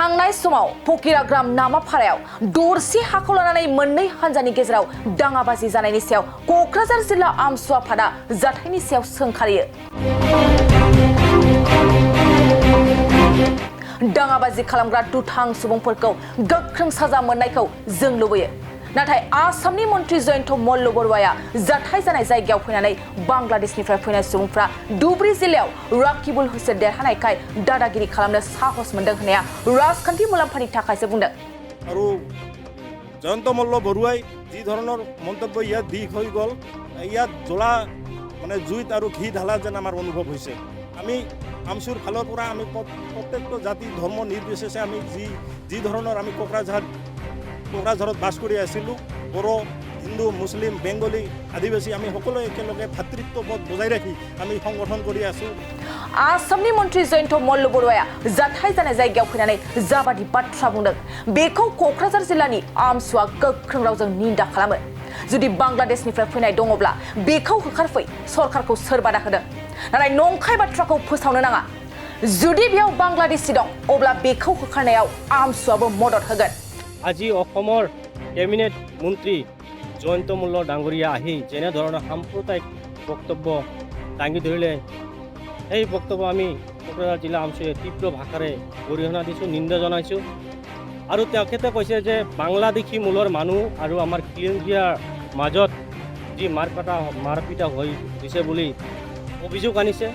थांनाय समाव फकिराग्राम नामाफारायाव दरसे हाखौ लानानै मोननै हान्जानि गेजेराव दाङाबाजि जानायनि सायाव क'क्राझार जिल्ला आमसु आफादा जाथायनि सायाव सोंखारियो। दाङाबाजि खालामग्रा दुथां सुबुंफोरखौ गोख्रों साजा मोननायखौ जों लुबैयो। नाथाय आसामनि मन्त्रि जयन्त मल्ल बरुवाया जाथाय जानाय जायगायाव फैनानै बांलादेशनिफ्राय फैनाय सुबुंफ्रा धुबरी जिल्लायाव राकिबुल हुसेन देरहानायखाय दादागिरि खालामनो साहस मोनदों होननाया राजखान्थि मुलाम्फानि थाखायसो बुंदों। আৰু জয়ন্ত মল্ল বৰুৱাই যি ধৰণৰ মন্তব্য ইয়াত দি হৈ গ'ল, ইয়াত জ্বলা মানে জুইত আৰু ঘি ঢালা যেন আমাৰ অনুভৱ হৈছে। আমি আমচুৰ ফালৰ পৰা আমি প্ৰত্যেকটো জাতি ধৰ্ম নিৰ্বিশেষে আমি যি ধৰণৰ আমি কোকৰাঝাৰত বাস কৰি আছিলোঁ, বড়ো, হিন্দু, মুছলিম, বেংগলী, আদিবাসী আমি সকলোৱে একেলগে ভাতৃত্ববোধ বজাই ৰাখি আমি সংগঠন কৰি আছোঁ। आसामनि मन्त्रि जयन्त मल्ल बरुवाया जाथाय जानाय जायगायाव फैनानै जाबादि बाथ्रा बुंदों बेखौ क'क्राझार जिल्लानि आमसुआ गोख्रों रावजों निन्दा खालामो। जुदि बांलादेशनिफ्राय फैनाय दङब्ला बेखौ होखारफै सरकारखौ सोर बादा होदों? नाथाय नंखाय बाथ्राखौ फोसावनो नाङा। जुदि बेयाव बांलादेशी दं अब्ला बेखौ होखारनायाव आमसुआबो मदद होगोन। আজি অসমৰ কেবিনেট মন্ত্ৰী জয়ন্ত মল্ল ডাঙৰীয়া আহি যেনে ধৰণৰ সাম্প্ৰদায়িক বক্তব্য দাঙি ধৰিলে, এই বক্তব্য আমি কোকৰাঝাৰ জিলা আমচুৱে তীব্ৰ ভাষাৰে গৰিহণা দিছোঁ, নিন্দা জনাইছোঁ। আৰু তেখেতে কৈছে যে বাংলাদেশী মূলৰ মানুহ আৰু আমাৰ খিলঞ্জীয়াৰ মাজত যি মাৰপিটা হৈছে বুলি অভিযোগ আনিছে।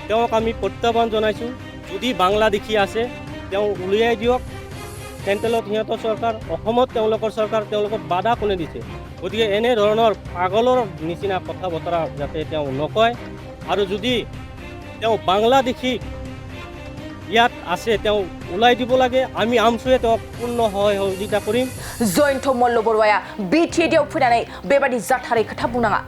তেওঁক আমি প্ৰত্যাহ্বান জনাইছোঁ, যদি বাংলাদেশী আছে তেওঁ উলিয়াই দিয়ক। চেণ্ট্ৰেলত সিহঁতৰ চৰকাৰ, অসমত তেওঁলোকৰ চৰকাৰ, তেওঁলোকক বাধা কোনে দিছে? গতিকে এনেধৰণৰ পাগলৰ নিচিনা কথা বতৰা যাতে তেওঁ নকয়। আৰু যদি তেওঁ বাংলাদেশী ইয়াত আছে তেওঁ ওলাই দিব লাগে। আমি আমচুৱে তেওঁক পূৰ্ণ সহযোগিতা কৰিম। जयन्त मल्ल बरुवाया बिटिएडिआव फैनानै बेबादि जाथारै खोथा बुंनाङा।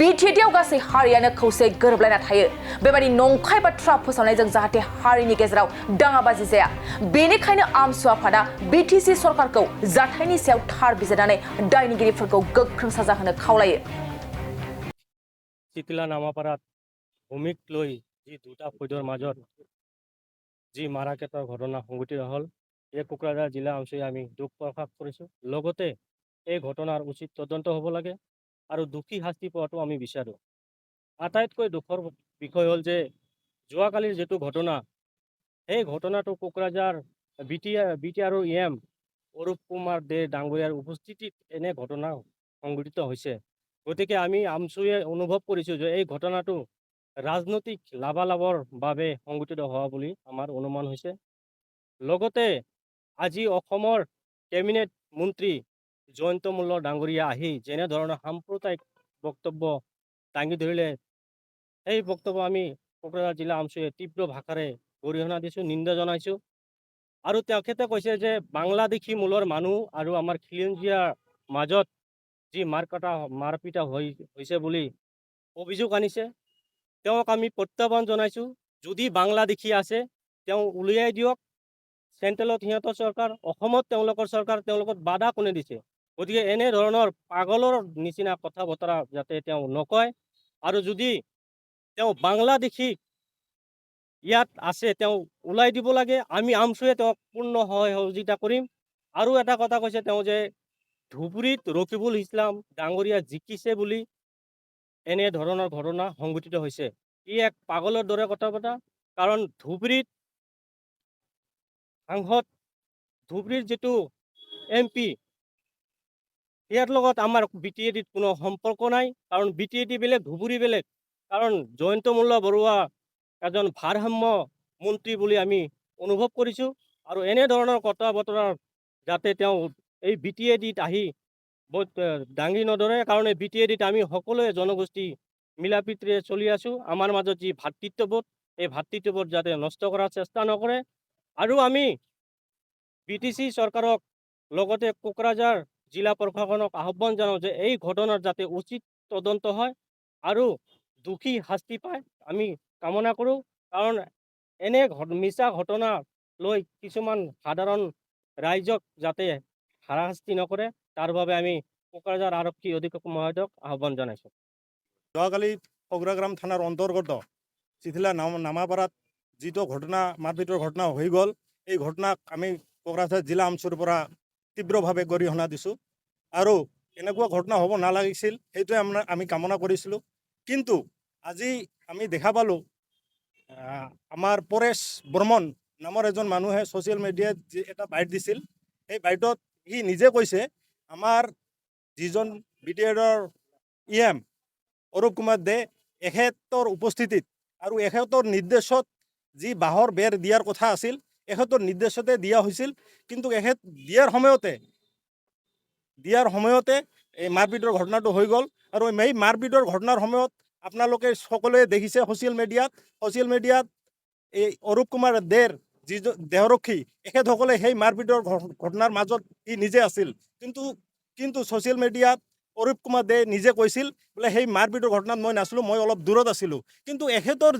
बिटिएडिआव गासै हारियानो खौसे गोरोबलायना थायो। बेबादि नंखाय बाथ्रा फोसावनायजों जाहाथे हारिनि गेजेराव दाङाबाजि जाया, बेनिखायनो आमसु आफादा बिटिसि सरकारखौ जाथायनि सायाव थार बिजिरनानै दायनिगिरिफोरखौ गोख्रों साजा होनो खावलायो। চিতিলা নামাপাৰাত ভূমিক লৈ যি দুটা ফৈদৰ মাজত যি মাৰাকেটৰ ঘটনা সংঘটিত হ'ল, এই কোকৰাঝাৰ জিলা অঞ্চলে আমি দুখ প্ৰকাশ কৰিছোঁ। লগতে এই ঘটনাৰ উচিত তদন্ত হ'ব লাগে আৰু দোষী শাস্তি পোৱাটো আমি বিচাৰোঁ। আটাইতকৈ দুখৰ বিষয় হ'ল যে যোৱাকালিৰ যিটো ঘটনা, সেই ঘটনাটো কোকৰাঝাৰ বিটি আৰু এম অৰূপ কুমাৰ দে ডাঙৰীয়াৰ উপস্থিতিত এনে ঘটনা সংঘটিত হৈছে। গতিকে আমি আমচুৱে অনুভৱ কৰিছোঁ যে এই ঘটনাটো ৰাজনৈতিক লাভালাভৰ বাবে সংঘটিত হোৱা বুলি আমাৰ অনুমান হৈছে। লগতে আজি অসমৰ কেবিনেট মন্ত্ৰী জয়ন্ত মল্ল ডাঙৰীয়া আহি যেনে ধৰণৰ সাম্প্ৰদায়িক বক্তব্য দাঙি ধৰিলে, এই বক্তব্য আমি কোকৰাঝাৰ জিলা আমচুৱে তীব্ৰ ভাষাৰে গৰিহণা দিছোঁ, নিন্দা জনাইছোঁ। আৰু তেখেতে কৈছে যে বাংলাদেশী মূলৰ মানুহ আৰু আমাৰ খিলঞ্জীয়াৰ মাজত যি মাৰপিটা হৈছে বুলি অভিযোগ আনিছে। তেওঁক আমি প্ৰত্যাহ্বান জনাইছোঁ, যদি বাংলাদেশী আছে তেওঁ উলিয়াই দিয়ক। চেণ্ট্ৰেলত সিহঁতৰ চৰকাৰ, অসমত তেওঁলোকৰ চৰকাৰ, তেওঁলোকক বাধা কোনে দিছে? গতিকে এনেধৰণৰ পাগলৰ নিচিনা কথা বতৰা যাতে তেওঁ নকয়। আৰু যদি তেওঁ বাংলাদেশী ইয়াত আছে তেওঁ ওলাই দিব লাগে। আমি আমচুৱে তেওঁক পূৰ্ণ সহযোগিতা কৰিম। আৰু এটা কথা কৈছে তেওঁ যে ধুবুৰীত ৰকিবুল ইছলাম ডাঙৰীয়া জিকিছে বুলি এনে ধৰণৰ ঘটনা সংঘটিত হৈছে। ই এক পাগলৰ দৰে কথা পতা। কাৰণ ধুবুৰীৰ যিটো MP, ইয়াৰ লগত আমাৰ বিটিএডিত কোনো সম্পৰ্ক নাই। কাৰণ বিটিএডি বেলেগ, ধুবুৰী বেলেগ। কাৰণ জয়ন্ত মল্ল বৰুৱা এজন ভাৰসাম্য মন্ত্ৰী বুলি আমি অনুভৱ কৰিছোঁ। আৰু এনেধৰণৰ কথা বতৰা যাতে তেওঁ এই বিটিএডিত আহি দাঙি নধৰে। কাৰণ এই বিটিএডিত আমি সকলোৱে জনগোষ্ঠী মিলাপ্ৰীতিৰে চলি আছোঁ। আমাৰ মাজত যি ভাতৃত্ববোধ, এই ভাতৃত্ববোধ যাতে নষ্ট কৰাৰ চেষ্টা নকৰে। আৰু আমি বিটিচি চৰকাৰক লগতে কোকৰাঝাৰ জিলা প্ৰশাসনক আহ্বান জনাওঁ যে এই ঘটনাৰ যাতে উচিত তদন্ত হয় আৰু দোষী শাস্তি পায় আমি কামনা কৰোঁ। কাৰণ এনে মিছা ঘটনা লৈ কিছুমান সাধাৰণ ৰাইজক যাতে হাৰাশাস্তি নকৰে, তাৰ বাবে আমি কোকৰাঝাৰ আৰক্ষী অধীক্ষক মহোদয়ক আহ্বান জনাইছোঁ। যোৱাকালি ফকিৰাগ্ৰাম থানাৰ অন্তৰ্গত চিথিলা নামাপাৰাত যিটো ঘটনা মাৰপিটৰ ঘটনা হৈ গ'ল, এই ঘটনাক আমি কোকৰাঝাৰ জিলা আমচুৰ পৰা তীব্ৰভাৱে গৰিহণা দিছোঁ আৰু এনেকুৱা ঘটনা হ'ব নালাগিছিল সেইটোৱে আমি কামনা কৰিছিলোঁ। কিন্তু আজি আমি দেখা পালোঁ আমাৰ পৰেশ বৰ্মন নামৰ এজন মানুহে ছ'চিয়েল মিডিয়াত এটা বাইট দিছিল। সেই বাইটত সি নিজে কৈছে আমাৰ যিজন BTR EM অৰূপ কুমাৰ দে এখেতৰ উপস্থিতিত আৰু এখেতৰ নিৰ্দেশত যি বাঁহৰ বেৰ দিয়াৰ কথা আছিল এখেতৰ নিৰ্দেশতে দিয়া হৈছিল, কিন্তু এখেত দিয়াৰ সময়তে এই মাৰপিটৰ ঘটনাটো হৈ গ'ল। আৰু এই মাৰপিটৰ ঘটনাৰ সময়ত আপোনালোকে সকলোৱে দেখিছে ছ'চিয়েল মিডিয়াত এই অৰূপ কুমাৰ দেৰ যি দেহৰক্ষী এখেতসকলে সেই মাৰপিটৰ ঘটনাৰ মাজত সি নিজে আছিল, কিন্তু ছ'চিয়েল মিডিয়াত অৰূপ কুমাৰ দে নিজে কৈছিল বোলে সেই মাৰপিটৰ ঘটনাত মই নাছিলোঁ, মই অলপ দূৰত আছিলোঁ। কিন্তু এখেতৰ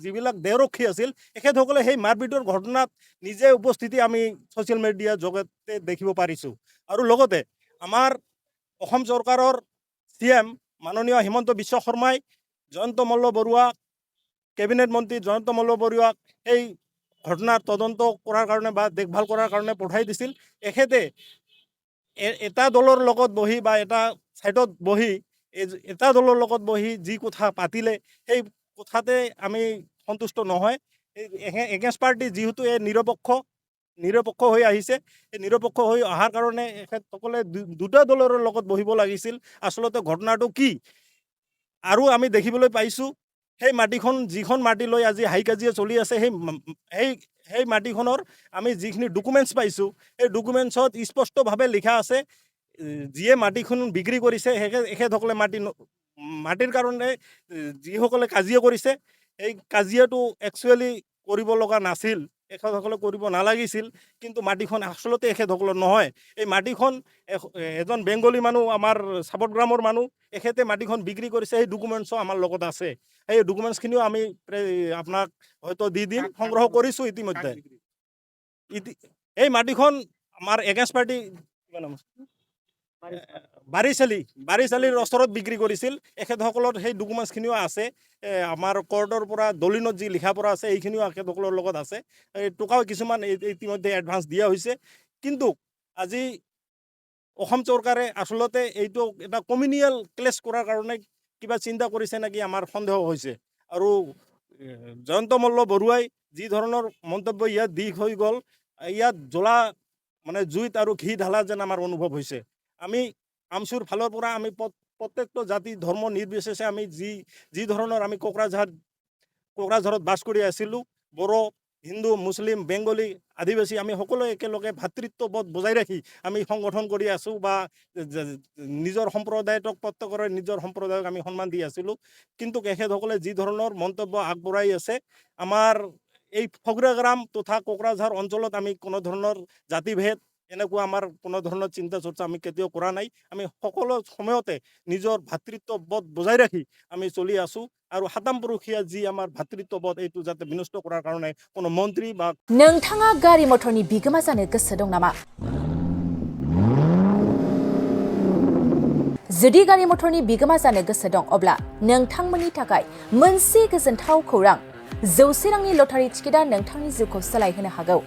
যিবিলাক দেহৰক্ষী আছিল এখেতসকলে সেই মাৰপিটৰ ঘটনাত নিজে উপস্থিতি আমি ছ'চিয়েল মিডিয়াৰ জগতে দেখিব পাৰিছোঁ। আৰু লগতে আমাৰ অসম চৰকাৰৰ CM মাননীয় হিমন্ত বিশ্ব শৰ্মাই জয়ন্ত মল্ল বৰুৱা কেবিনেট মন্ত্ৰী জয়ন্ত মল্ল বৰুৱাক সেই ঘটনাৰ তদন্ত কৰাৰ কাৰণে বা দেখভাল কৰাৰ কাৰণে পঠাই দিছিল। এখেতে এটা দলৰ লগত বহি বা এটা ছাইডত বহি এটা দলৰ লগত বহি যি কথা পাতিলে সেই কথাতে আমি সন্তুষ্ট নহয়। এগেইনষ্ট পাৰ্টি যিহেতু এই নিৰপেক্ষ হৈ আহিছে, এই নিৰপেক্ষ হৈ অহাৰ কাৰণে এখেতসকলে দুটা দলৰ লগত বহিব লাগিছিল। আচলতে ঘটনাটো কি আৰু আমি দেখিবলৈ পাইছোঁ সেই মাটিখন যিখন মাটি লৈ আজি হাই কাজিয়া চলি আছে সেই মাটিখনৰ আমি যিখিনি ডকুমেণ্টছ পাইছোঁ সেই ডকুমেণ্টছত স্পষ্টভাৱে লিখা আছে যিয়ে মাটিখন বিক্ৰী কৰিছে এখেতসকলে মাটিৰ কাৰণে যিসকলে কাজিয়া কৰিছে এই কাজিয়াটো একচুৱেলি কৰিব লগা নাছিল, এখেতসকলে কৰিব নালাগিছিল। কিন্তু মাটিখন আচলতে এখেতসকলৰ নহয়। এই মাটিখন এজন বেংগলী মানুহ আমাৰ চাপটগ্ৰামৰ মানুহ এখেতে মাটিখন বিক্ৰী কৰিছে, সেই ডকুমেণ্টছো আমাৰ লগত আছে। সেই ডকুমেণ্টছখিনিও আমি আপোনাক হয়তো দি দিম, সংগ্ৰহ কৰিছোঁ ইতিমধ্যে। এই মাটিখন আমাৰ এগেইনষ্ট পাৰ্টি বাৰিচালিৰ ওচৰত বিক্ৰী কৰিছিল। এখেতসকলৰ সেই ডকুমেণ্টছখিনিও আছে, আমাৰ কোৰ্টৰ পৰা দলিনত যি লিখা পৰা আছে এইখিনিও এখেতসকলৰ লগত আছে। এই টকাও কিছুমান ইতিমধ্যে এডভান্স দিয়া হৈছে। কিন্তু আজি অসম চৰকাৰে আচলতে এইটো এটা কমিউনিয়েল ক্লেছ কৰাৰ কাৰণে কিবা চিন্তা কৰিছে নেকি আমাৰ সন্দেহ হৈছে। আৰু জয়ন্ত মল্ল বৰুৱাই যি ধৰণৰ মন্তব্য ইয়াত দি হৈ গ'ল, ইয়াত জুইত আৰু ঘি ঢালা যেন আমাৰ অনুভৱ হৈছে। আমি আমচুৰ ফালৰ পৰা আমি প্ৰত্যেকটো জাতি ধৰ্ম নিৰ্বিশেষে আমি যি ধৰণৰ আমি কোকৰাঝাৰত বাস কৰি আছিলোঁ, বড়ো, হিন্দু, মুছলিম, বেংগলী, আদিবাসী আমি সকলোৱে একেলগে ভাতৃত্ববোধ বজাই ৰাখি আমি সংগঠন কৰি আছোঁ বা নিজৰ সম্প্ৰদায়ক প্ৰত্যেকৰে নিজৰ সম্প্ৰদায়ক আমি সন্মান দি আছিলোঁ। কিন্তু এখেতসকলে যি ধৰণৰ মন্তব্য আগবঢ়াই আছে, আমাৰ এই ফগ্ৰাগ্ৰাম তথা কোকৰাঝাৰ অঞ্চলত আমি কোনো ধৰণৰ জাতিভেদ এনেকুৱা আমাৰ কোনো ধৰণৰ চিন্তা চৰ্চা আমি কেতিয়াও কৰা নাই। আমি সকলো সময়তে নিজৰ ভাতৃত্ববোধ বজাই ৰাখি আমি চলি আছোঁ। আৰু সাতাম পুৰুষীয়া যি আমাৰ ভাতৃত্ববোধ এইটো যাতে বিনষ্ট কৰাৰ কাৰণে কোনো মন্ত্ৰী বা नोंथाङा गारि मथरनि बिगोमा जानो गोसो दं नामा? जुदि गारि मथरनि बिगोमा जानो गोसो दं अब्ला नोंथांमोननि थाखाय मोनसे गोजोनथाव खौरां, 100 रांनि लटारि टिकेटआ नोंथांनि जिउखौ सोलायहोनो हागौ।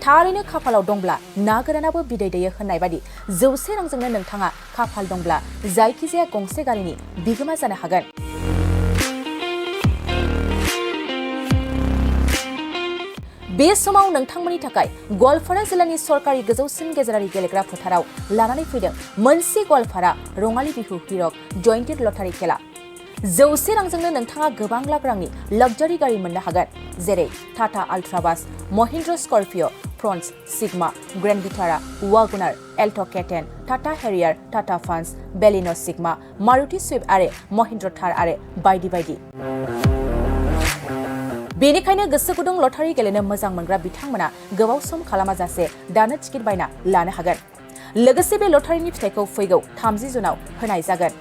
थारैनो खाफालाव दंब्ला ना गोरानाबो बिदै दैयो होननाय बादि 100 रांजोंनो नोंथाङा खाफाल दंब्ला जायखिजाया गंसे गारिनि बिगोमा जानो हागोन। बे समाव नोंथांमोननि थाखाय गवालपारा जिल्लानि सरकारि गोजौसिन गेजेरारि गेलेग्रा फोथाराव लानानै फैदों मोनसे गवालपारा रङाली बिहु हिरक जयन्तीर लटारि खेला। 100 रांजोंनो नोंथाङा गोबां लाख रांनि लाक्जारि गारि मोननो हागोन, जेरै टाटा आल्ट्राबास, Mahindra Scorpio, Fronx, Sigma, Grand Vitara, WagonR, Alto' K ten, Tata Harrier, Tata Punch, Baleno' Sigma, Maruti Swift आरो महिन्द्र थार आरो बायदि बायदि। बेनिखायनो गोसो गुदुं लटारि गेलेनो मोजां मोनग्रा बिथांमोना गोबाव सम खालामाजासे दानो टिकेट बायना लानो हागोन। लोगोसे बे लटारिनि फिथाइखौ फैगौ 30 जुनाव होनाय जागोन।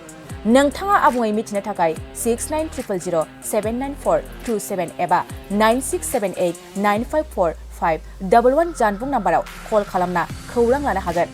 नोंथाङा आबुङै मिथिनो थाखाय 6900079427 एबा 9678954511 जानबुं नाम्बाराव कल खालामना खौरां लानो हागोन।